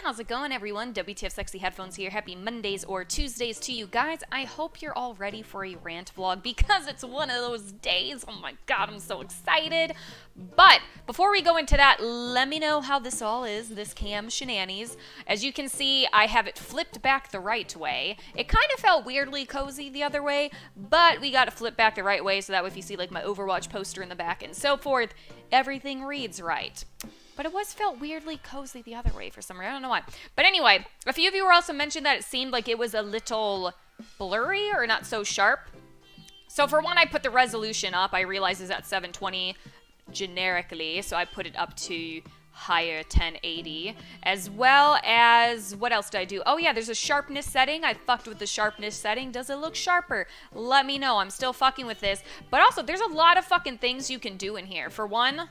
How's it going, everyone? WTF Sexy Headphones here. Happy Mondays or Tuesdays to you guys. I hope you're all ready for a rant vlog because it's one of those days. Oh my god, I'm so excited. But before we go into that, let me know how this all is, this cam shenanigans. As you can see, I have it flipped back the right way. It kind of felt weirdly cozy the other way, but we got it flipped back the right way so that if you see like my Overwatch poster in the back and so forth, everything reads right. But it felt weirdly cozy the other way for some reason. I don't know why. But anyway, a few of you were also mentioned that it seemed like it was a little blurry or not so sharp. So for one, I put the resolution up. I realize it's at 720 generically, so I put it up to higher 1080. As well as, what else did I do? Oh yeah, there's a sharpness setting. I fucked with the sharpness setting. Does it look sharper? Let me know. I'm still fucking with this. But also, there's a lot of fucking things you can do in here. For one,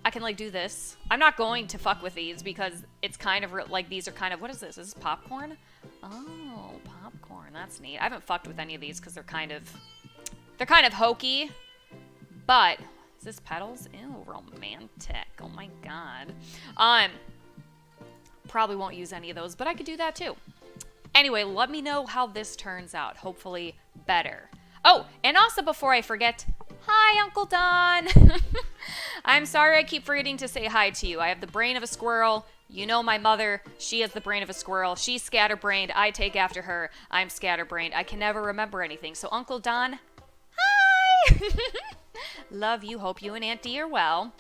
I can, like, do this. I'm not going to fuck with these because it's kind of, like, these are kind of, what is this? Is this popcorn? Oh, popcorn. That's neat. I haven't fucked with any of these because they're kind of hokey. But, is this petals? Ew, romantic. Oh my god. Probably won't use any of those, but I could do that too. Anyway, let me know how this turns out. Hopefully better. Oh, and also before I forget, hi, Uncle Don. I'm sorry I keep forgetting to say hi to you. I have the brain of a squirrel. You know my mother. She has the brain of a squirrel. She's scatterbrained. I take after her. I'm scatterbrained. I can never remember anything. So, Uncle Don, hi. Love you. Hope you and Aunt D are well.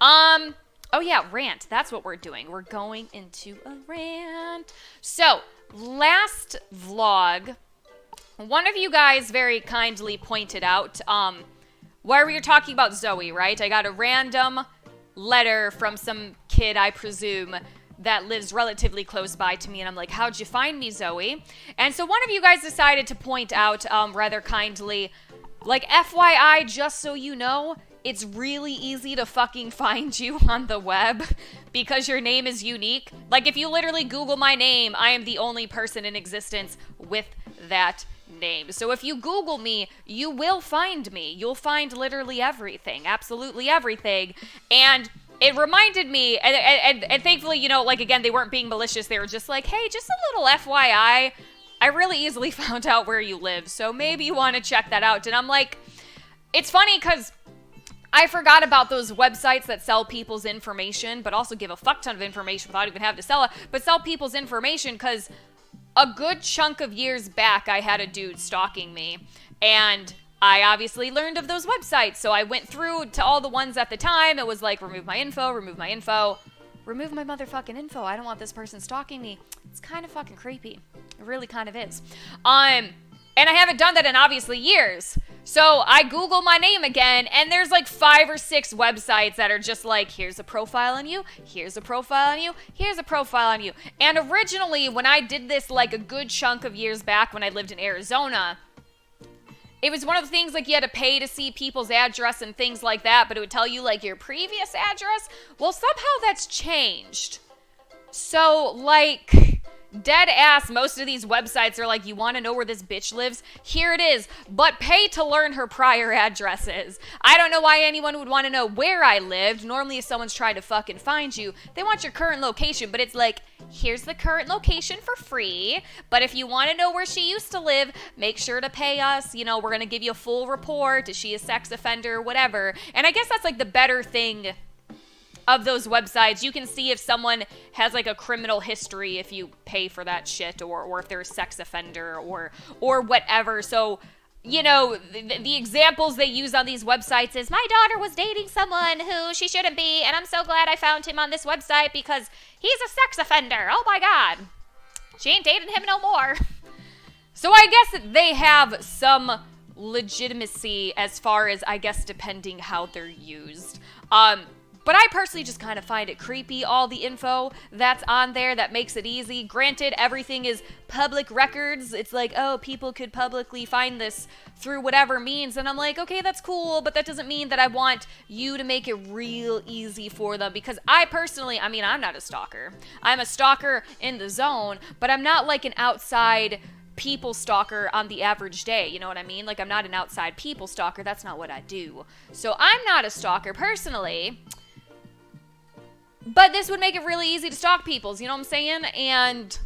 Oh yeah, rant. That's what we're doing. We're going into a rant. So, last vlog, one of you guys very kindly pointed out, where we were talking about Zoe, right? I got a random letter from some kid, I presume, that lives relatively close by to me, and I'm like, how'd you find me, Zoe? And so one of you guys decided to point out, rather kindly, like, FYI, just so you know, it's really easy to fucking find you on the web because your name is unique. Like, if you literally Google my name, I am the only person in existence with that name. So if you Google me, you will find me. You'll find literally everything, absolutely everything. And it reminded me, and thankfully, you know, like, again, they weren't being malicious. They were just like, hey, just a little FYI, I really easily found out where you live, so maybe you want to check that out. And I'm like, it's funny because I forgot about those websites that sell people's information, but also give a fuck ton of information without even having to sell it, but sell people's information because a good chunk of years back, I had a dude stalking me, and I obviously learned of those websites, so I went through to all the ones at the time. It was like, remove my info, remove my info, remove my motherfucking info. I don't want this person stalking me. It's kind of fucking creepy. It really kind of is. And I haven't done that in obviously years. So I Google my name again, and there's like 5 or 6 websites that are just like, here's a profile on you, here's a profile on you, here's a profile on you. And originally, when I did this like a good chunk of years back when I lived in Arizona, it was one of the things like you had to pay to see people's address and things like that, but it would tell you like your previous address. Well, somehow that's changed. So like, dead ass, most of these websites are like, you want to know where this bitch lives? Here it is, but pay to learn her prior addresses. I don't know why anyone would want to know where I lived. Normally if someone's trying to fucking find you, they want your current location, but it's like, here's the current location for free, but if you want to know where she used to live, make sure to pay us. You know, we're going to give you a full report. Is she a sex offender? Whatever. And I guess that's like the better thing of those websites. You can see if someone has like a criminal history if you pay for that shit, or if they're a sex offender or whatever. So, you know, the examples they use on these websites is, my daughter was dating someone who she shouldn't be, and I'm so glad I found him on this website because he's a sex offender. Oh my god. She ain't dating him no more. So I guess they have some legitimacy as far as, I guess, depending how they're used. But I personally just kind of find it creepy, all the info that's on there that makes it easy. Granted, everything is public records. It's like, oh, people could publicly find this through whatever means. And I'm like, okay, that's cool, but that doesn't mean that I want you to make it real easy for them. Because I personally, I mean, I'm not a stalker. I'm a stalker in the zone, but I'm not like an outside people stalker on the average day, you know what I mean? Like, I'm not an outside people stalker. That's not what I do. So I'm not a stalker personally. But this would make it really easy to stalk people's, you know what I'm saying? And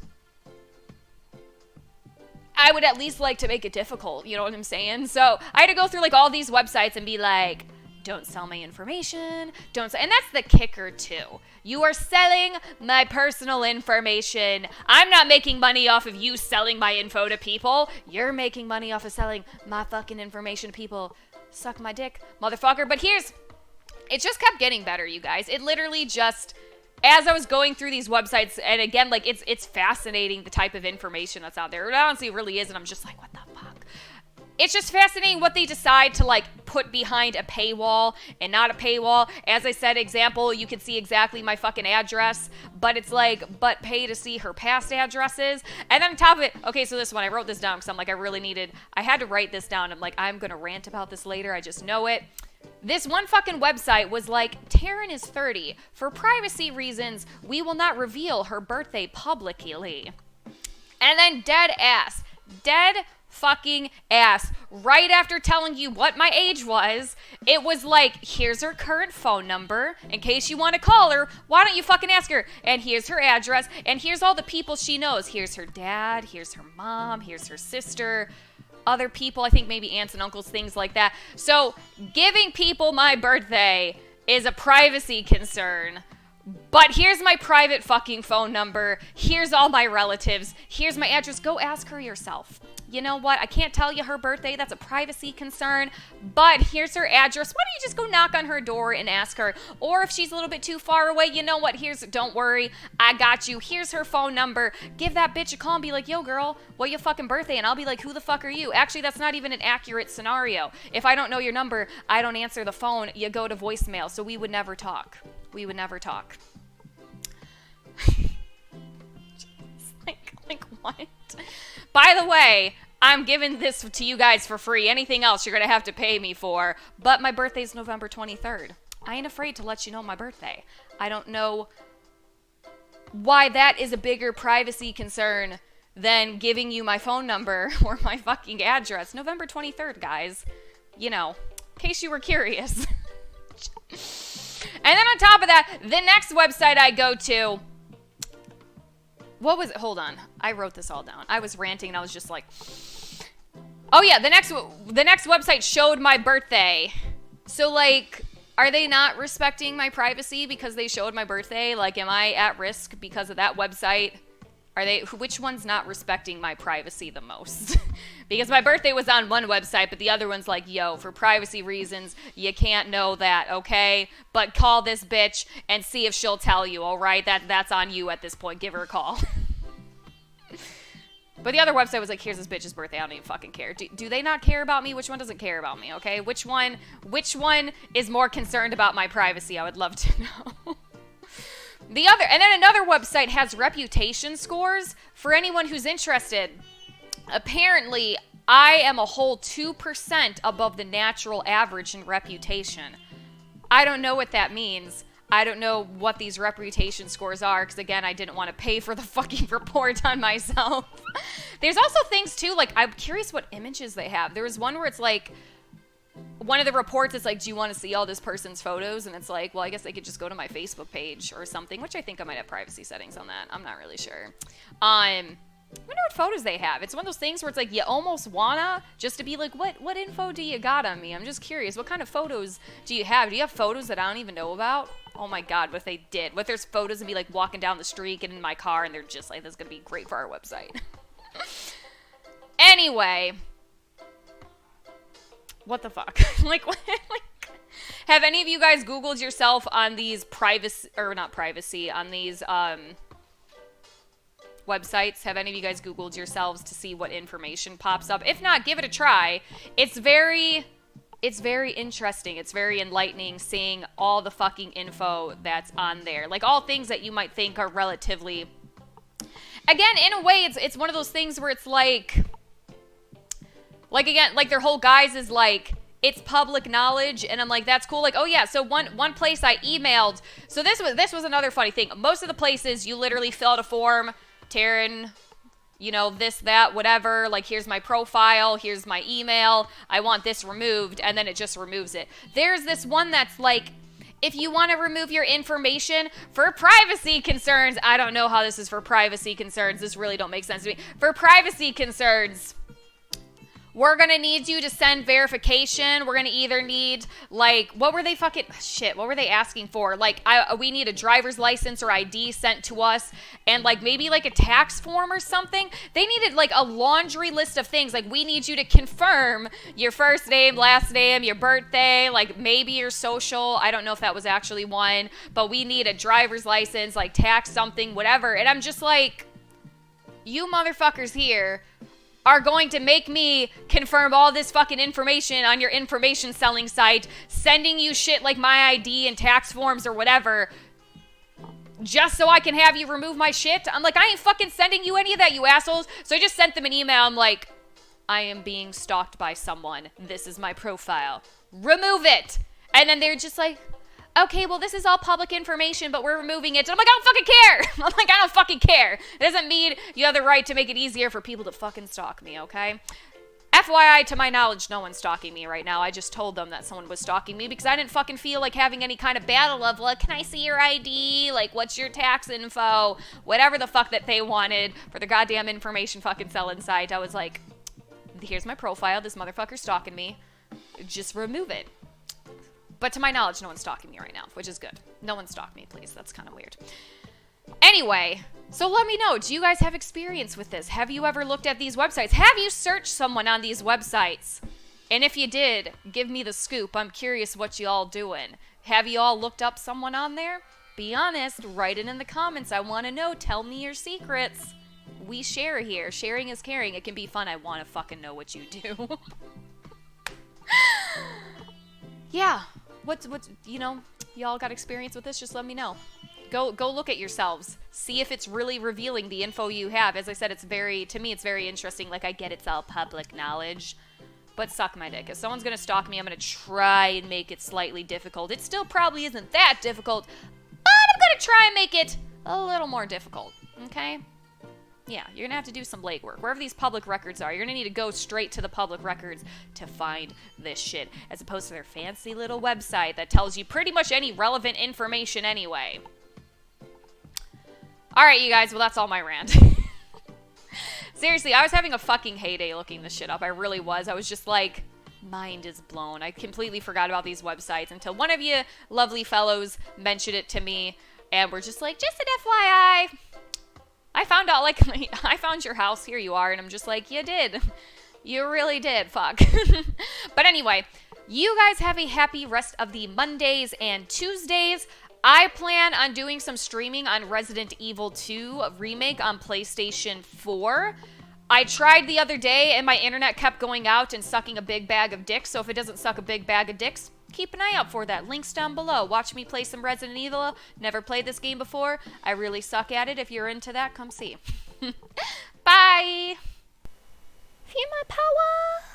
I would at least like to make it difficult, you know what I'm saying? So I had to go through like all these websites and be like, don't sell my information, don't sell, and that's the kicker too. You are selling my personal information. I'm not making money off of you selling my info to people. You're making money off of selling my fucking information to people. Suck my dick, motherfucker. But it just kept getting better, you guys. It literally just, as I was going through these websites, and again, like, it's fascinating the type of information that's out there. It honestly really is, and I'm just like, what the fuck? It's just fascinating what they decide to, like, put behind a paywall and not a paywall. As I said, example, you can see exactly my fucking address, but it's like, but pay to see her past addresses. And then on top of it, okay, so this one, I wrote this down because I'm like, I had to write this down. I'm like, I'm going to rant about this later. I just know it. This one fucking website was like, Taryn is 30. For privacy reasons, we will not reveal her birthday publicly. And then dead fucking ass. Right after telling you what my age was, it was like, here's her current phone number. In case you want to call her, why don't you fucking ask her? And here's her address. And here's all the people she knows. Here's her dad. Here's her mom. Here's her sister. Other people, I think maybe aunts and uncles, things like that. So giving people my birthday is a privacy concern. But here's my private fucking phone number. Here's all my relatives. Here's my address. Go ask her yourself. You know what? I can't tell you her birthday. That's a privacy concern. But here's her address. Why don't you just go knock on her door and ask her? Or if she's a little bit too far away, you know what? Don't worry. I got you. Here's her phone number. Give that bitch a call and be like, yo, girl, what your fucking birthday? And I'll be like, who the fuck are you? Actually, that's not even an accurate scenario. If I don't know your number, I don't answer the phone. You go to voicemail. So we would never talk. We would never talk. like what? By the way, I'm giving this to you guys for free. Anything else you're going to have to pay me for. But my birthday's November 23rd. I ain't afraid to let you know my birthday. I don't know why that is a bigger privacy concern than giving you my phone number or my fucking address. November 23rd, guys. You know, in case you were curious. And then on top of that, the next website I go to, what was it? Hold on. I wrote this all down. I was ranting and I was just like, oh yeah, the next website showed my birthday. So like, are they not respecting my privacy because they showed my birthday? Like, am I at risk because of that website? Which one's not respecting my privacy the most? Because my birthday was on one website, but the other one's like, yo, for privacy reasons, you can't know that, okay? But call this bitch and see if she'll tell you, all right? That's on you at this point. Give her a call. But the other website was like, here's this bitch's birthday. I don't even fucking care. Do they not care about me? Which one doesn't care about me, okay? Which one is more concerned about my privacy? I would love to know. And then another website has reputation scores for anyone who's interested. Apparently, I am a whole 2% above the natural average in reputation. I don't know what that means. I don't know what these reputation scores are, because again, I didn't want to pay for the fucking report on myself. There's also things too, like, I'm curious what images they have. There was one where it's like, one of the reports is like, do you want to see all this person's photos? And it's like, well, I guess they could just go to my Facebook page or something, which I think I might have privacy settings on that. I'm not really sure. I wonder what photos they have. It's one of those things where it's like, you almost wanna, just to be like, what info do you got on me? I'm just curious. What kind of photos do you have? Do you have photos that I don't even know about? Oh my God, what they did. What there's photos of me like walking down the street, getting in my car, and they're just like, this is gonna be great for our website. Anyway. What the fuck? like, have any of you guys Googled yourself on these on these websites? Have any of you guys Googled yourselves to see what information pops up? If not, give it a try. It's very interesting. It's very enlightening seeing all the fucking info that's on there. Like, all things that you might think are relatively, again, in a way, it's one of those things where it's like again, like their whole guise is like, it's public knowledge, and I'm like, that's cool. Like, oh yeah, so one place I emailed, so this was another funny thing. Most of the places, you literally fill out a form, Taryn, you know, this, that, whatever, like, here's my profile, here's my email, I want this removed, and then it just removes it. There's this one that's like, if you want to remove your information for privacy concerns, I don't know how this is for privacy concerns. This really don't make sense to me. For privacy concerns, we're going to need you to send verification. We're going to either need, like, what were they asking for? Like, we need a driver's license or ID sent to us, and, like, maybe, like, a tax form or something. They needed, like, a laundry list of things. Like, we need you to confirm your first name, last name, your birthday, like, maybe your social. I don't know if that was actually one, but we need a driver's license, like, tax something, whatever. And I'm just like, you motherfuckers here are going to make me confirm all this fucking information on your information selling site, sending you shit like my ID and tax forms or whatever, just so I can have you remove my shit? I'm like, I ain't fucking sending you any of that, you assholes. So I just sent them an email. I'm like, I am being stalked by someone. This is my profile. Remove it. And then they're just like, okay, well, this is all public information, but we're removing it. And I'm like, I don't fucking care. I'm like, I don't fucking care. It doesn't mean you have the right to make it easier for people to fucking stalk me, okay? FYI, to my knowledge, no one's stalking me right now. I just told them that someone was stalking me because I didn't fucking feel like having any kind of battle of, like, can I see your ID? Like, what's your tax info? Whatever the fuck that they wanted for the goddamn information fucking selling site. I was like, here's my profile. This motherfucker's stalking me. Just remove it. But to my knowledge, no one's stalking me right now, which is good. No one stalk me, please. That's kind of weird. Anyway, so let me know. Do you guys have experience with this? Have you ever looked at these websites? Have you searched someone on these websites? And if you did, give me the scoop. I'm curious what you all doing. Have you all looked up someone on there? Be honest. Write it in the comments. I want to know. Tell me your secrets. We share here. Sharing is caring. It can be fun. I want to fucking know what you do. Yeah. What's y'all got experience with this? Just let me know. Go look at yourselves. See if it's really revealing the info you have. As I said, to me, it's very interesting. Like, I get it's all public knowledge, but suck my dick. If someone's going to stalk me, I'm going to try and make it slightly difficult. It still probably isn't that difficult, but I'm going to try and make it a little more difficult. Okay? Yeah, you're going to have to do some legwork. Wherever these public records are, you're going to need to go straight to the public records to find this shit, as opposed to their fancy little website that tells you pretty much any relevant information anyway. All right, you guys, well, that's all my rant. Seriously, I was having a fucking heyday looking this shit up. I really was. I was just like, mind is blown. I completely forgot about these websites until one of you lovely fellows mentioned it to me, and we're just like, just an FYI. I found out, like, I found your house, here you are, and I'm just like, you did. You really did, fuck. But anyway, you guys have a happy rest of the Mondays and Tuesdays. I plan on doing some streaming on Resident Evil 2 Remake on PlayStation 4. I tried the other day, and my internet kept going out and sucking a big bag of dicks, so if it doesn't suck a big bag of dicks, keep an eye out for that. Links down below. Watch me play some Resident Evil. Never played this game before. I really suck at it. If you're into that, come see. Bye! Feel my power!